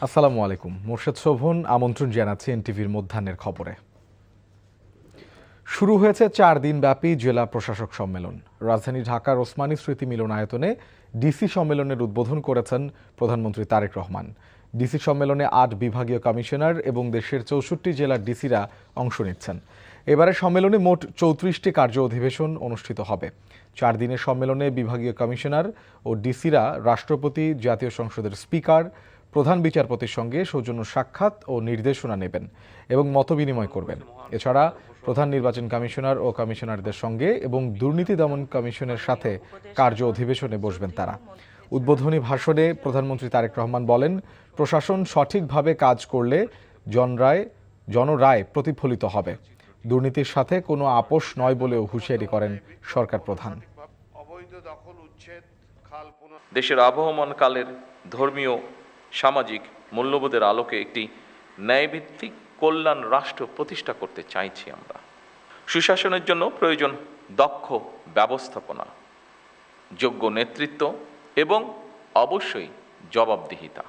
আসসালামু আলাইকুম। মোর্শেদ শোভন আমন্ত্রণ জানাচ্ছি এনটিভির মধ্যাহ্নের খবরে। শুরু হয়েছে 4 দিনব্যাপী জেলা প্রশাসক সম্মেলন। রাজধানী ঢাকার ওসমানী স্মৃতি মিলনায়তনে ডিসি সম্মেলনের উদ্বোধন করেছেন প্রধানমন্ত্রী তারেক রহমান। ডিসি সম্মেলনে 8 বিভাগীয় কমিশনার এবং দেশের 64 জেলার ডিসিরা অংশ নিচ্ছেন। এবারে সম্মেলনে মোট 34টি কার্য অধিবেশন অনুষ্ঠিত হবে। 4 দিনের সম্মেলনে বিভাগীয় কমিশনার ও ডিসিরা রাষ্ট্রপতি, জাতীয় সংসদের স্পিকার, প্রধান বিচারপতির সঙ্গে সৌজন্য সাক্ষাৎ ও নির্দেশনা নেবেন এবং মতবিনিময় করবেন। এছাড়া প্রধান নির্বাচন কমিশনার ও কমিশনারদের সঙ্গে এবং দুর্নীতি দমন কমিশনের সাথে কার্য অধিবেশনে বসবেন তারা। উদ্বোধনী ভাষণে প্রধানমন্ত্রী তারেক রহমান বলেন, প্রশাসন সঠিকভাবে কাজ করলে জনরায় প্রতিফলিত হবে। দুর্নীতির সাথে কোনো আপোষ নয় বলেও হুঁশিয়ারি করেন সরকার প্রধান। দেশের আবহমানকালের ধর্মীয় সামাজিক মূল্যবোধের আলোকে একটি ন্যায়ভিত্তিক কল্যাণ রাষ্ট্র প্রতিষ্ঠা করতে চাইছি আমরা। সুশাসনের জন্য প্রয়োজন দক্ষ ব্যবস্থাপনা, যোগ্য নেতৃত্ব এবং অবশ্যই জবাবদিহিতা।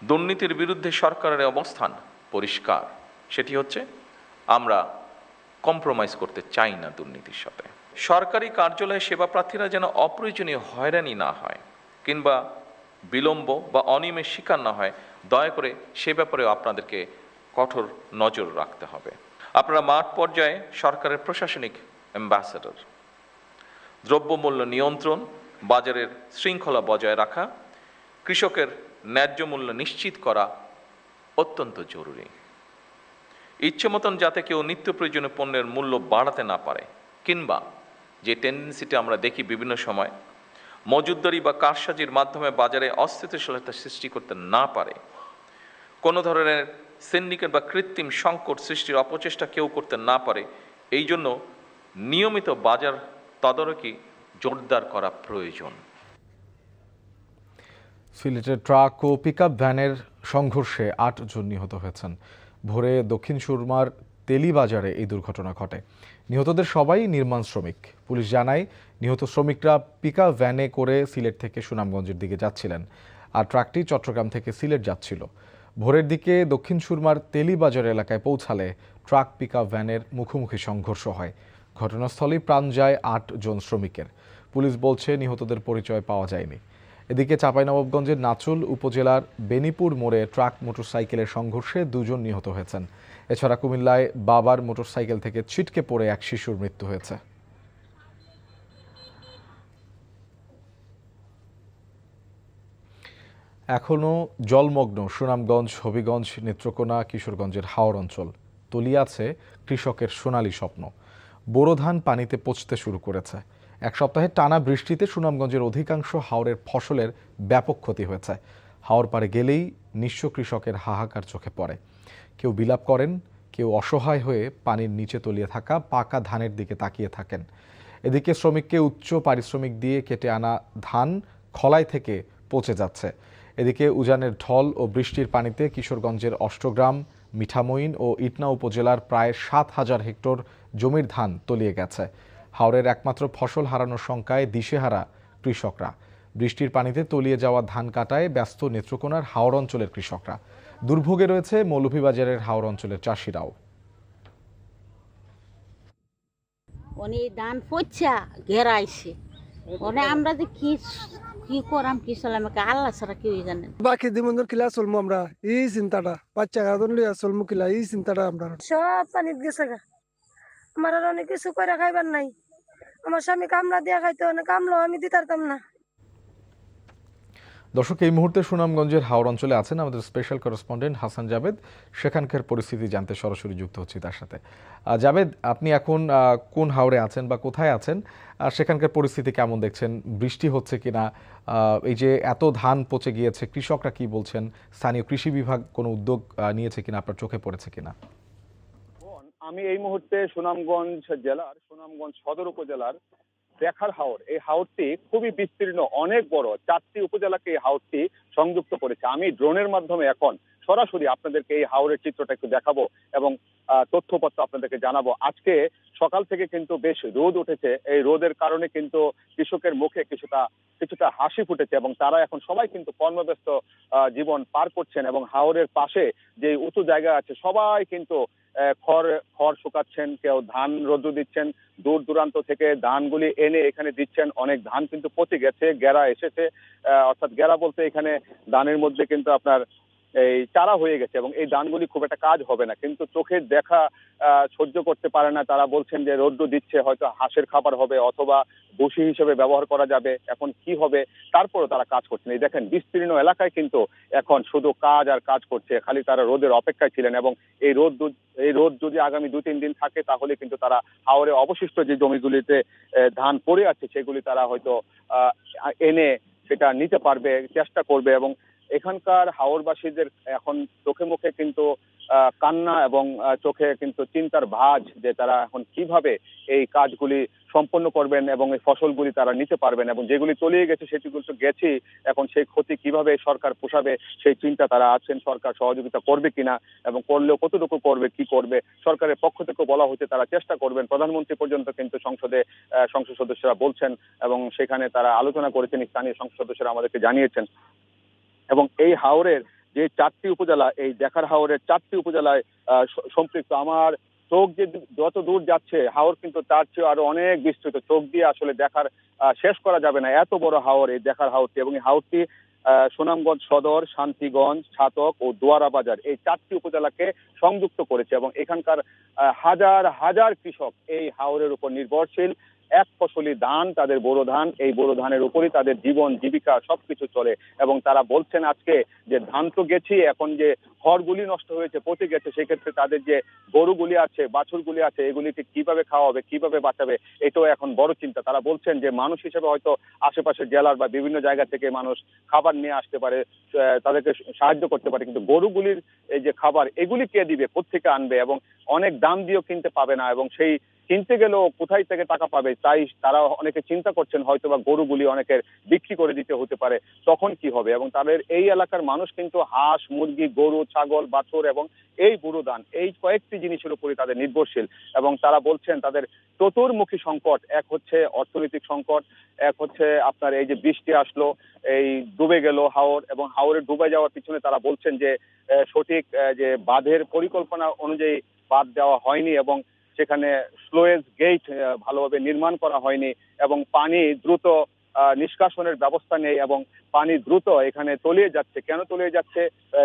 দুর্নীতির বিরুদ্ধে সরকারের অবস্থান পরিষ্কার, সেটি হচ্ছে আমরা কম্প্রোমাইজ করতে চাই না দুর্নীতির সাথে। সরকারি কার্যালয়ে সেবা প্রার্থীরা যেন অপ্রয়োজনীয় হয়রানি না হয় কিংবা বিলম্ব বা অনিয়মের শিকার না হয়, দয়া করে সে ব্যাপারেও আপনাদেরকে কঠোর নজর রাখতে হবে। আপনারা মাঠ পর্যায়ে সরকারের প্রশাসনিক অ্যাম্বাসেডর। দ্রব্যমূল্য নিয়ন্ত্রণ, বাজারের শৃঙ্খলা বজায় রাখা, কৃষকের ন্যায্য মূল্য নিশ্চিত করা অত্যন্ত জরুরি। ইচ্ছে মতন যাতে কেউ নিত্য প্রয়োজনীয় পণ্যের মূল্য বাড়াতে না পারে কিংবা যে টেন্ডেন্সিটা আমরা দেখি বিভিন্ন সময় মজুতদারি বা কারসাজির মাধ্যমে বাজারে অস্থিতিশীলতা সৃষ্টি করতে না পারে, কোনো ধরনের সিন্ডিকেট বা কৃত্রিম সংকট সৃষ্টির অপচেষ্টা কেউ করতে না পারে, এই জন্য নিয়মিত বাজার তদারকি জোরদার করা প্রয়োজন। সিলেটের ট্রাক ও পিকআপ ভ্যানের সংঘর্ষে 8 জন নিহত হয়েছেন। ভোরে দক্ষিণ সুরমার তেলিবাজারে এই দুর্ঘটনা ঘটে। নিহতদের সবাই নির্মাণ শ্রমিক। পুলিশ জানায়, নিহত শ্রমিকরা পিকআপ ভ্যানে করে সিলেট থেকে সুনামগঞ্জের দিকে যাচ্ছিলেন, আর ট্রাকটি চট্টগ্রাম থেকে সিলেট যাচ্ছিল। ভোরের দিকে দক্ষিণ সুরমার তেলিবাজার এলাকায় পৌঁছালে ট্রাক পিকআপ ভ্যানের মুখোমুখি সংঘর্ষ হয়। ঘটনাস্থলেই প্রাণ যায় 8 জন শ্রমিকের। পুলিশ বলছে, নিহতদের পরিচয় পাওয়া যায়নি। এদিকে চাঁপাইনবাবগঞ্জের নাচুল উপজেলার বেনিপুর মোড়ে ট্রাক মোটরসাইকেলের সংঘর্ষে 2 জন নিহত হয়েছেন। এছাড়া কুমিল্লায় বাবার মোটরসাইকেল থেকে ছিটকে পড়ে এক শিশুর মৃত্যু হয়েছে। এখনও জলমগ্ন সুনামগঞ্জ, হবিগঞ্জ, নেত্রকোনা, কিশোরগঞ্জের হাওর অঞ্চল। তলিয়ে আছে কৃষকের সোনালী স্বপ্ন। বোরো ধান পানিতে পচতে শুরু করেছে। এক সপ্তাহে টানা বৃষ্টিতে সুনামগঞ্জের অধিকাংশ হাওরের ফসলের ব্যাপক ক্ষতি হয়েছে। হাওর পাড়ে গেলেই নিঃস্ব কৃষকের হাহাকার চোখে পড়ে। কেউ বিলাপ করেন, কেউ অসহায় হয়ে পানির নিচে তলিয়ে থাকা পাকা ধানের দিকে তাকিয়ে থাকেন। এদিকে শ্রমিককে উচ্চ পারিশ্রমিক দিয়ে কেটে আনা ধান খলাই থেকে পচে যাচ্ছে। এদিকে উজানের ঢল ও বৃষ্টির পানিতে কিশোরগঞ্জের অষ্টগ্রাম, মিঠামইন ও ইটনা উপজেলার প্রায় 7,000 হেক্টর জমির ধান তলিয়ে গেছে। হাওরের একমাত্র ফসল হারানোর শঙ্কায় দিশেহারা কৃষকরা। বৃষ্টির পানিতে তলিয়ে যাওয়া ধান কাটায় ব্যস্ত নেত্রকোনার হাওর অঞ্চলের কৃষকরা। দুর্ভোগে রয়েছে মৌলভীবাজারের হাওর অঞ্চলের চাষিরাও। উনি ধান পচা ঘেরাইছে, মানে আমরা যে কি করাম কি সালামকে আল্লাহ ছাড়া কেউই জানেন। বাকি দিমন্দর কিলা চলমু আমরা এই চিন্তাটা, বাচ্চা গাদন লিয়া চলমু কিলা এই চিন্তাটা আমরা সব পানিত গেছে গা। আমার আর অনেক কিছু করে খাইবার নাই। আমার স্বামী কামলা দিয়া খাইতো, অনেক কামলো আমি দিতারতাম না। দর্শক, এই মুহূর্তে সুনামগঞ্জের হাওর অঞ্চলে আছেন আমাদের স্পেশাল করেসপন্ডেন্ট হাসান জাবেদ। সেখানকার পরিস্থিতি জানতে সরাসরি যুক্ত হচ্ছি তার সাথে। জাবেদ, আপনি এখন কোন হাওরে আছেন বা কোথায় আছেন, আর সেখানকার পরিস্থিতি কেমন দেখছেন? বৃষ্টি হচ্ছে কিনা? এই যে এত ধান পচে গিয়েছে, কৃষকরা কি বলছেন? স্থানীয় কৃষি বিভাগ কোনো উদ্যোগ নিয়েছে কিনা, আপনার চোখে পড়েছে কিনা? আমি এই মুহূর্তে সুনামগঞ্জ জেলার সুনামগঞ্জ সদর উপজেলার দেখার হাওর। এই হাওরটি খুবই বিস্তীর্ণ, অনেক বড়, 4টি উপজেলাকে এই হাওরটি সংযুক্ত করেছে। আমি ড্রোনের মাধ্যমে এখন সরাসরি আপনাদেরকে এই হাওরের চিত্রটা একটু দেখাবো এবং তথ্যপত্র আপনাদেরকে জানাবো। আজকে সকাল থেকে কিন্তু বেশ রোদ উঠেছে, এই রোদের কারণে কিন্তু কৃষকের মুখে কিছুটা হাসি ফুটেছে এবং তারা এখন সবাই কিন্তু কর্মব্যস্ত জীবন পার করছেন এবং হাওরের পাশে যে উঁচু জায়গা আছে সবাই কিন্তু খড় শুকাচ্ছেন, কেউ ধান রোদ্দু দিচ্ছেন, দূর দূরান্ত থেকে ধানগুলি এনে এখানে দিচ্ছেন। অনেক ধান কিন্তু পচে গেছে, গেরা এসেছে, অর্থাৎ গেরা বলতে এখানে ধানের মধ্যে কিন্তু আপনার এই চারা হয়ে গেছে এবং এই ধানগুলি খুব একটা কাজ হবে না, কিন্তু চোখের দেখা সহ্য করতে পারে না। তারা বলছেন যে রোদ্দু দিচ্ছে, হয়তো হাঁসের খাবার হবে অথবা ভুসি হিসেবে ব্যবহার করা যাবে, এখন কি হবে তারপরও তারা কাজ করছেন। এই দেখেন বিস্তীর্ণ এলাকায় কিন্তু এখন শুধু কাজ আর কাজ করছে, খালি তারা রোদের অপেক্ষায় ছিলেন এবং এই রোদ যদি আগামী 2-3 দিন থাকে তাহলে কিন্তু তারা হাওরে অবশিষ্ট যে জমিগুলিতে ধান পড়ে আছে সেগুলি তারা হয়তো এনে সেটা নিতে পারবে, চেষ্টা করবে। এবং এখানকার হাওরবাসীদের এখন চোখে মুখে কিন্তু কান্না এবং চোখে কিন্তু চিন্তার ভাঁজ, যে তারা এখন কিভাবে এই কাজগুলি সম্পন্ন করবেন এবং এই ফসলগুলি তারা নিতে পারবেন এবং যেগুলি তলিয়ে গেছে সেগুলো তো গেছেই, এখন সেই ক্ষতি কিভাবে সরকার পোষাবে সেই চিন্তা তারা আছেন। সরকার সহযোগিতা করবে কিনা এবং করলেও কতটুকু করবে, কি করবে, সরকারের পক্ষ থেকে বলা হচ্ছে তারা চেষ্টা করবেন। প্রধানমন্ত্রী পর্যন্ত কিন্তু সংসদ সদস্যরা বলছেন এবং সেখানে তারা আলোচনা করেছেন, স্থানীয় সংসদ সদস্যরা আমাদেরকে জানিয়েছেন। এবং এই হাওরের যে 4টি উপজেলা, এই দেখার হাওরের 4টি উপজেলায় সম্পৃক্ত। আমার চোখ যে যত দূর যাচ্ছে হাওর কিন্তু তার চেয়ে আরো অনেক বিস্তৃত, চোখ দিয়ে আসলে দেখার শেষ করা যাবে না, এত বড় হাওর এই দেখার হাওরটি। এবং এই হাওরটি সুনামগঞ্জ সদর, শান্তিগঞ্জ, ছাতক ও দোয়ারা বাজার এই 4টি উপজেলাকে সংযুক্ত করেছে এবং এখানকার হাজার হাজার কৃষক এই হাওরের উপর নির্ভরশীল। এক ফসলি ধান, তাদের বোরো ধান, এই বোরো ধানের উপরই তাদের জীবন জীবিকা সবকিছু চলে। এবং তারা বলছেন আজকে যে ধান তো গেছি, এখন যে খড়গুলি নষ্ট হয়েছে, পচে গেছে, সেক্ষেত্রে তাদের যে গরুগুলি আছে, বাছুরগুলি আছে, এগুলিকে কিভাবে খাওয়াবে, কিভাবে বাঁচাবে, এটাও এখন বড় চিন্তা। তারা বলছেন যে মানুষ হিসেবে হয়তো আশেপাশের জেলার বা বিভিন্ন জায়গা থেকে মানুষ খাবার নিয়ে আসতে পারে, তাদেরকে সাহায্য করতে পারে, কিন্তু গরুগুলির এই যে খাবার এগুলি কে দিবে, কোত্থেকে আনবে, এবং অনেক দাম দিয়েও কিনতে পাবে না, এবং সেই কিনতে গেলেও কোথায় থেকে টাকা পাবে, তাই তারা অনেকে চিন্তা করছেন হয়তো বা গরুগুলি অনেকের বিক্রি করে দিতে হতে পারে, তখন কি হবে। এবং তাদের এই এলাকার মানুষ কিন্তু হাঁস, মুরগি, গরু, ছাগল, বাছুর এবং এই বুড়ো ধান, এই কয়েকটি জিনিসের উপরই তাদের নির্ভরশীল। এবং তারা বলছেন তাদের চতুর্মুখী সংকট, এক হচ্ছে অর্থনৈতিক সংকট, এক হচ্ছে আপনার এই যে বৃষ্টি আসলো, এই ডুবে গেল হাওর, এবং হাওরে ডুবে যাওয়ার পিছনে তারা বলছেন যে সঠিক যে বাঁধের পরিকল্পনা অনুযায়ী বাঁধ দেওয়া হয়নি এবং সেখানে স্লোয়েজ গেট ভালোভাবে নির্মাণ করা হয়নি এবং পানি দ্রুত নিষ্কাশনের ব্যবস্থা নেই এবং পানি দ্রুত এখানে তলিয়ে যাচ্ছে। কেন তলিয়ে যাচ্ছে?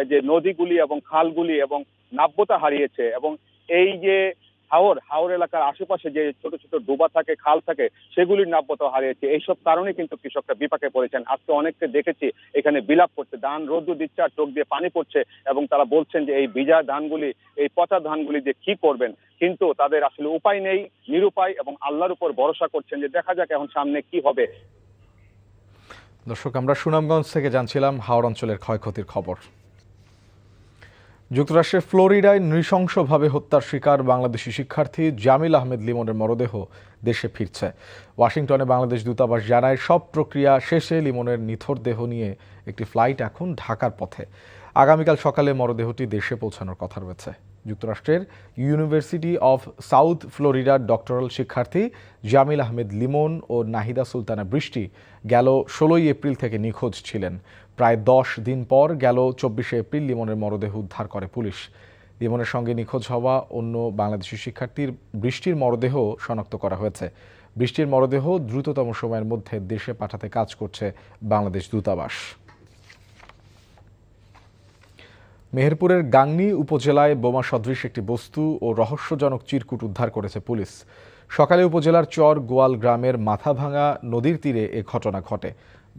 যে নদীগুলি এবং খালগুলি এবং নাব্যতা হারিয়েছে এবং এই যে হাওর এলাকার আশেপাশে যে ছোট ছোট ডোবা থাকে, খাল থাকে, সেগুলির নাব্যতা হারিয়েছে। এইসব কারণে কিন্তু কৃষকরা বিপাকে পড়েছেন। আজকে অনেককে দেখেছি এখানে বিলাপ করছে, ধান রোদ্দু দিচ্ছে আর চোখ দিয়ে পানি পড়ছে এবং তারা বলছেন যে এই ভিজা ধানগুলি, এই পচা ধানগুলি দিয়ে কি করবেন, কিন্তু তাদের আসলে উপায় নেই, নিরুপায়, এবং আল্লাহর উপর ভরসা করছেন যে দেখা যাক এখন সামনে কি হবে। দর্শক, আমরা সুনামগঞ্জ থেকে জানছিলাম হাওর অঞ্চলের ক্ষয়ক্ষতির খবর। যুক্তরাষ্ট্রের ফ্লোরিডায় নৃশংসভাবে হত্যার শিকার বাংলাদেশি শিক্ষার্থী জামিল আহমেদ লিমনের মরদেহ দেশে ফিরছে। ওয়াশিংটনে বাংলাদেশ দূতাবাস জানায় সব প্রক্রিয়া শেষে লিমনের নিথর দেহ নিয়ে একটি ফ্লাইট এখন ঢাকার পথে। আগামীকাল সকালে মরদেহটি দেশে পৌঁছানোর কথা রয়েছে। যুক্তরাষ্ট্রের ইউনিভার্সিটি অফ সাউথ ফ্লোরিডার ডক্টরাল শিক্ষার্থী জামিল আহমেদ লিমন ও নাহিদা সুলতানা বৃষ্টি গেল 16 এপ্রিল থেকে নিখোঁজ ছিলেন। প্রায় 10 দিন পর গেল 24 এপ্রিল লিমনের মরদেহ উদ্ধার করে পুলিশ। লিমনের সঙ্গে নিখোঁজ হওয়া অন্য বাংলাদেশি শিক্ষার্থীর বৃষ্টির মরদেহ শনাক্ত করা হয়েছে। বৃষ্টির মরদেহ দ্রুততম সময়ের মধ্যে দেশে পাঠাতে কাজ করছে বাংলাদেশ দূতাবাস। মেহেরপুরের গাংনী উপজেলায় বোমা সদৃশ একটি বস্তু ও রহস্যজনক চিরকুট উদ্ধার করেছে পুলিশ। সকালে উপজেলার চর গোয়াল গ্রামের মাথাভাঙা নদীর তীরে এ ঘটনা ঘটে।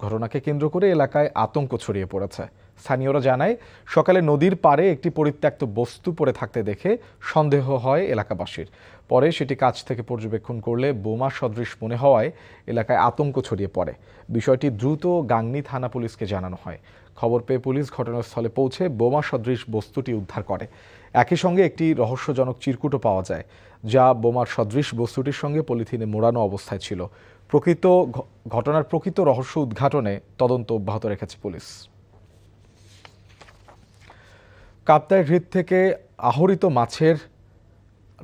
ঘটনাকে কেন্দ্র করে এলাকায় আতঙ্ক ছড়িয়ে পড়েছে। স্থানীয়রা জানায় সকালে নদীর পাড়ে একটি পরিত্যক্ত বস্তু পড়ে থাকতে দেখে সন্দেহ হয় এলাকাবাসীর। পরে সেটি কাছ থেকে পর্যবেক্ষণ করলে বোমা সদৃশ মনে হওয়ায় এলাকায় আতঙ্ক ছড়িয়ে পড়ে। বিষয়টি দ্রুত গাংনী থানা পুলিশকে জানানো হয়। খবর পেয়ে পুলিশ ঘটনাস্থলে পৌঁছে বোমা সদৃশ বস্তুটি উদ্ধার করে। একই সঙ্গে একটি রহস্যজনক চিরকুটও পাওয়া যায়, যা বোমার সদৃশ বস্তুটির সঙ্গে পলিথিনে মোড়ানো অবস্থায় ছিল। ঘটনার প্রকৃত রহস্য উদ্ঘাটনে তদন্ত অব্যাহত রেখেছে পুলিশ। কাপ্তাই হ্রদ থেকে আহরিত মাছের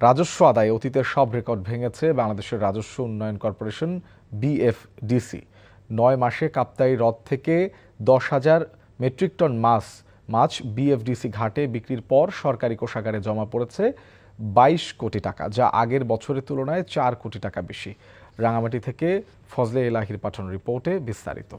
রাজস্ব আদায়ে অতীতের সব রেকর্ড ভেঙেছে বাংলাদেশের রাজস্ব উন্নয়ন কর্পোরেশন BFDC। 9 মাসে কাপ্তাই হ্রদ থেকে 10,000 মেট্রিক টন মাছ BFDC ঘাটে বিক্রির পর সরকারি কোষাগারে জমা পড়েছে 22 কোটি টাকা, যা আগের বছরের তুলনায় 4 কোটি টাকা বেশি। রাঙামাটি থেকে ফজলে এলাহির পাঠানো রিপোর্টে বিস্তারিত।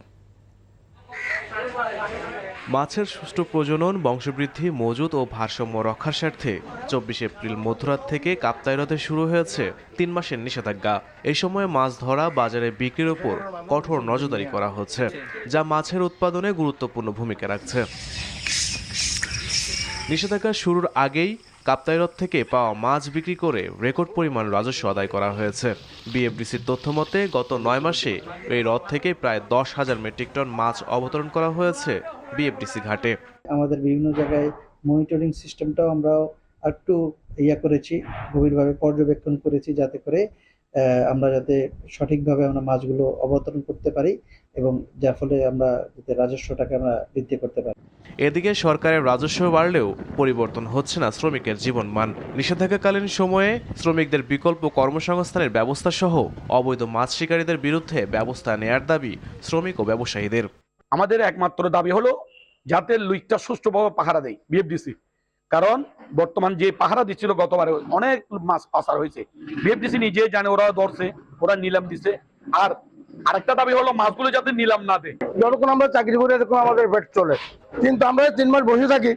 মাছের সুষ্ঠু প্রজনন, বংশবৃদ্ধি, মজুত ও ভারসাম্য রক্ষার স্বার্থে 24 এপ্রিল মধ্যরাত থেকে কাপ্তাই হ্রদে শুরু হয়েছে 3 মাসের নিষেধাজ্ঞা। এই সময়ে মাছ ধরা, বাজারে বিক্রির ওপর কঠোর নজরদারি করা হচ্ছে, যা মাছের উৎপাদনে গুরুত্বপূর্ণ ভূমিকা রাখছে। নিষেধাজ্ঞা শুরুর আগেই কাপ্তাই হ্রদ থেকে পাওয়া মাছ বিক্রি করে রেকর্ড পরিমাণ রাজস্ব আদায় করা হয়েছে। BFDCর তথ্য মতে গত 9 মাসে এই হ্রদ থেকে প্রায় 10,000 মেট্রিক টন মাছ অবতরণ করা হয়েছে BFDC ঘাটে। আমাদের বিভিন্ন জায়গায় মনিটরিং সিস্টেমটাও আমরা একটু করেছি, গভীরভাবে পর্যবেক্ষণ করেছি, যাতে করে আমরা যাতে সঠিকভাবে আমরা মাছগুলো অবতরণ করতে পারি এবং যার ফলে আমরা যাতে রাজস্বটাকে আমরা বৃদ্ধি করতে পারি। এদিকে সরকারের রাজস্ব বাড়লেও পরিবর্তন হচ্ছে না শ্রমিকের জীবনমান। নিষেধাজ্ঞাকালীন সময়ে শ্রমিকদের বিকল্প কর্মসংস্থানের ব্যবস্থা সহ অবৈধ মাছ শিকারীদের বিরুদ্ধে ব্যবস্থা নেয়ার দাবি শ্রমিক ও ব্যবসায়ীদের। আমাদের একমাত্র দাবি হলো যাতে লুইকটা সুষ্ঠুভাবে পাহারা দেয় BFDC, কারণ বর্তমান যে পাহারা দিচ্ছিল গতবারে অনেক মাছ পাচার হয়েছে। BFDC নিজে জানে, ওরা ধরছে, ওরা নিলাম দিছে। আর আরেকটা দাবি হলো মাছগুলো যাতে নিলাম না দেয়। যতক্ষণ আমরা চাকরি করি তখন আমাদের পেট চলে, কিন্তু আমরা 3 মাস বসে থাকি,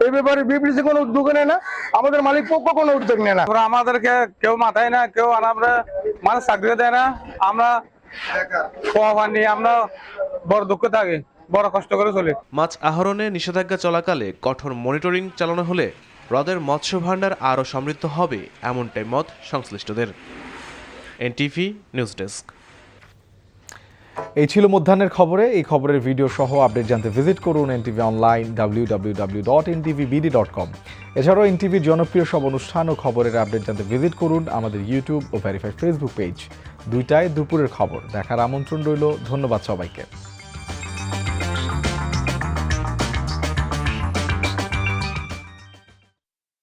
এই ব্যাপারে BFDC কোনো উদ্যোগ নেয় না, আমাদের মালিক পক্ষ কোনো উদ্যোগ নেয় না। ওরা আমাদেরকে কেউ মাথায় না, কেউ আমরা মানুষ চাকরি দেয় না, আমরা আমরা বড় দুঃখ থাকি, বড় কষ্ট করে চলি। মাছ আহরণে নিষেধাজ্ঞা চলাকালে কঠোর মনিটরিং চালানো হলে হ্রদের মৎস্য ভাণ্ডার আরও সমৃদ্ধ হবে, এমনটাই মত সংশ্লিষ্টদের। NTV news desk. এই ছিল মধ্যাহ্নের খবরে। এই খবরের ভিডিও সহ আপডেট জানতে ভিজিট করুন NTV অনলাইন www.ntvbd.com। এছাড়াও NTVর জনপ্রিয় সব অনুষ্ঠান ও খবরের আপডেট জানতে ভিজিট করুন আমাদের ইউটিউব ও ভেরিফাইড ফেসবুক পেজ। দুইটায় দুপুরের খবর দেখার আমন্ত্রণ রইল। ধন্যবাদ সবাইকে।